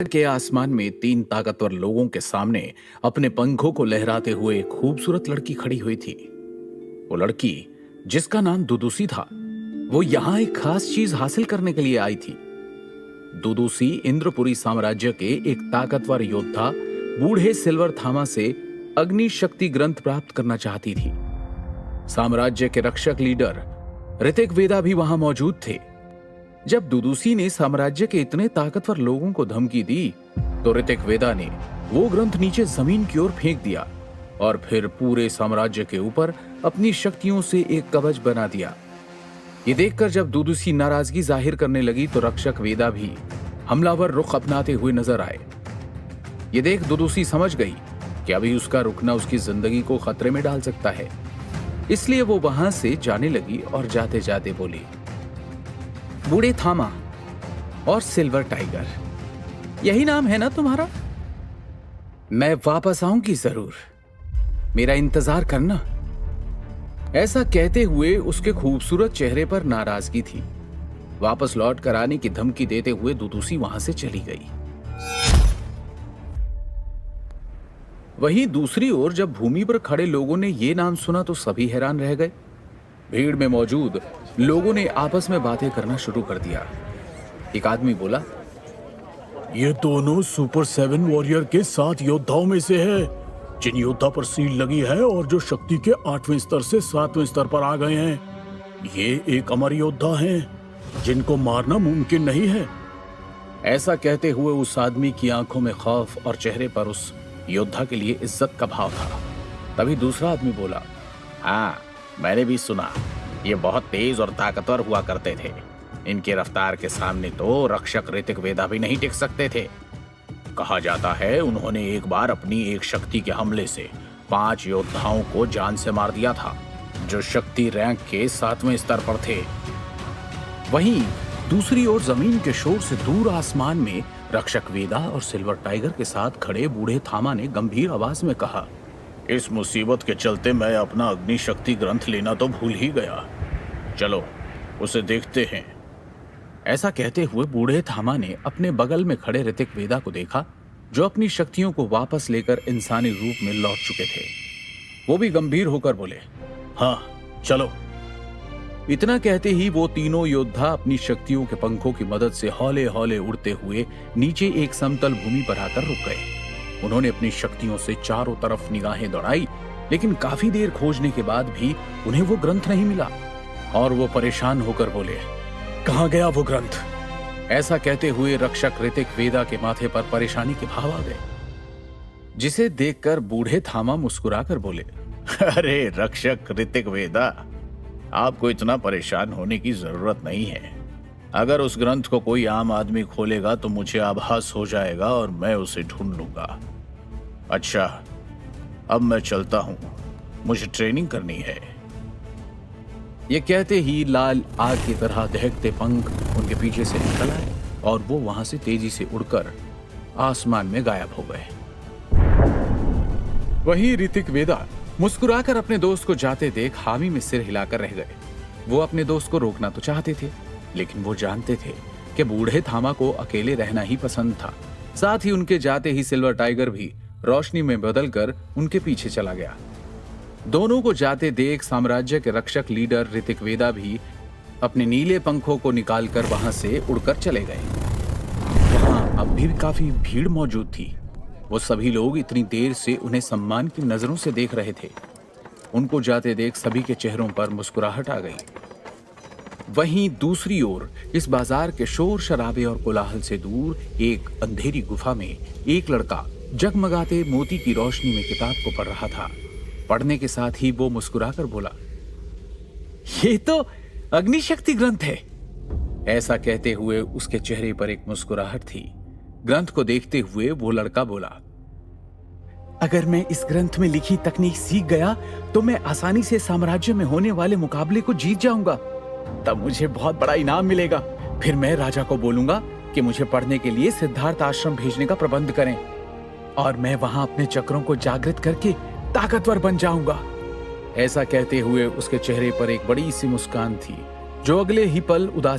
के आसमान में तीन ताकतवर लोगों के सामने अपने पंखों को लहराते हुए एक खूबसूरत लड़की खड़ी हुई थी। वो लड़की, जिसका नाम दुदुसी था, वो यहां एक खास चीज हासिल करने के लिए आई थी। दुदुसी इंद्रपुरी साम्राज्य के एक ताकतवर योद्धा बूढ़े सिल्वर थामा से अग्नि शक्ति ग्रंथ प्राप्त करना चाहती थी। साम्राज्य के रक्षक लीडर ऋतिक वेदा भी वहां मौजूद थे। जब दुदुसी ने साम्राज्य के इतने ताकतवर लोगों को धमकी दी, तो ऋतिक वेदा ने वो ग्रंथ नीचे जमीन की ओर फेंक दिया और फिर पूरे साम्राज्य के ऊपर अपनी शक्तियों से एक कवच बना दिया। ये देखकर जब दुदुसी नाराजगी जाहिर करने लगी, तो रक्षक वेदा भी हमलावर रुख अपनाते हुए नजर आए। ये देख दुदुसी समझ गई कि अभी उसका रुकना उसकी जिंदगी को खतरे में डाल सकता है। इसलिए वो वहां से जाने लगी और जाते जाते बोली, बूढ़े थामा और सिल्वर टाइगर, यही नाम है ना तुम्हारा? मैं वापस आऊंगी जरूर, मेरा इंतजार करना। ऐसा कहते हुए उसके खूबसूरत चेहरे पर नाराजगी थी। वापस लौट कर आने की धमकी देते हुए दुदुसी वहां से चली गई। वहीं दूसरी ओर जब भूमि पर खड़े लोगों ने ये नाम सुना, तो सभी हैरान रह गए। भीड़ में मौजूद लोगों ने आपस में बातें करना शुरू कर दिया। एक आदमी बोला, ये दोनों सुपर 7 वॉरियर के 7 योद्धाओं में से है, जिन योद्धा पर सील लगी है और जो शक्ति के 8वें स्तर से 7वें स्तर पर आ गए हैं। ये एक अमर योद्धा हैं, जिनको मारना मुमकिन नहीं है। ऐसा कहते हुए उस आदमी की आंखों में खौफ और चेहरे पर उस योद्धा के लिए इज्जत का भाव था। तभी दूसरा आदमी बोला, हाँ, मैंने भी सुना, ये बहुत तेज और ताकतवर हुआ करते थे। इनकी रफ्तार के सामने तो रक्षक ऋतिक वेदा भी नहीं टिक सकते थे। कहा जाता है उन्होंने एक बार अपनी एक शक्ति के हमले से 5 योद्धाओं को जान से मार दिया था, जो शक्ति रैंक के 7वें स्तर पर थे। वहीं दूसरी ओर जमीन के शोर से दूर आसमान में रक्षक वेदा और सिल्वर टाइगर के साथ खड़े बूढ़े थामा ने गंभीर आवाज में कहा, इस मुसीबत के चलते मैं अपना अग्नि शक्ति ग्रंथ लेना तो भूल ही गया। चलो उसे देखते हैं। ऐसा कहते हुए बूढ़े थामा ने अपने बगल में खड़े ऋतिक वेदा को देखा, जो अपनी शक्तियों को वापस लेकर इंसानी रूप में लौट चुके थे। वो भी गंभीर होकर बोले, हाँ चलो। इतना कहते ही वो तीनों योद्धा अपनी शक्तियों के पंखों की मदद से हौले हौले उड़ते हुए नीचे एक समतल भूमि पर आकर रुक गए। उन्होंने अपनी शक्तियों से चारों तरफ निगाहें दौड़ाई, लेकिन काफी देर खोजने के बाद भी उन्हें वो ग्रंथ नहीं मिला और वो परेशान होकर बोले, कहाँ गया वो ग्रंथ? ऐसा कहते हुए रक्षक ऋतिक वेदा के माथे पर परेशानी के भाव आ गए, जिसे देखकर बूढ़े थामा मुस्कुराकर बोले, अरे रक्षक ऋतिक वेदा, आपको इतना परेशान होने की जरूरत नहीं है। अगर उस ग्रंथ को कोई आम आदमी खोलेगा तो मुझे आभास हो जाएगा और मैं उसे ढूंढ लूंगा। अच्छा, अब मैं चलता हूं, मुझे ट्रेनिंग करनी है। ये कहते ही लाल आग की तरह दहकते पंख उनके पीछे से निकल आए और वो वहां से तेजी से उड़कर आसमान में गायब हो गए। वहीं ऋतिक वेदा मुस्कुराकर अपने दोस्त को जाते देख हामी में सिर हिलाकर रह गए। वो अपने दोस्त को रोकना तो चाहते थे, लेकिन वो जानते थे कि बूढ़े थामा को अकेले रहना ही पसंद था। साथ ही उनके जाते ही सिल्वर टाइगर भी रोशनी में बदलकर उनके पीछे चला गया। दोनों को जाते देख साम्राज्य के रक्षक लीडर ऋतिक वेदा भी अपने नीले पंखों को निकालकर वहां से उड़कर चले गए। वहां अब भी काफी भीड़ मौजूद थी। वो सभी लोग इतनी देर से उन्हें सम्मान की नजरों से देख रहे थे। उनको जाते देख सभी के चेहरों पर मुस्कुराहट आ गई। वहीं दूसरी ओर इस बाजार के शोर शराबे और कोलाहल से दूर एक अंधेरी गुफा में एक लड़का जगमगाते मोती की रोशनी में किताब को पढ़ रहा था। पढ़ने के साथ ही वो मुस्कुराकर बोला, ये तो अग्नि शक्ति ग्रंथ है। ऐसा कहते हुए उसके चेहरे पर एक मुस्कुराहट थी। ग्रंथ को देखते हुए वो लड़का बोला, अगर मैं इस ग्रंथ में लिखी तकनीक सीख गया तो मैं आसानी से साम्राज्य में होने वाले मुकाबले को जीत जाऊंगा। तब मुझे बहुत बड़ा इनाम मिलेगा। फिर मैं राजा को बोलूंगा कि मुझे पढ़ने के लिए सिद्धार्थ आश्रम भेजने का प्रबंध करें और मैं वहां अपने चक्रों को जागृत करके ताकतवर बन जाऊंगा। ऐसा कहते हुए उसके चेहरे पर एक बड़ी सी मुस्कान थी, जो अगले ही पल उदास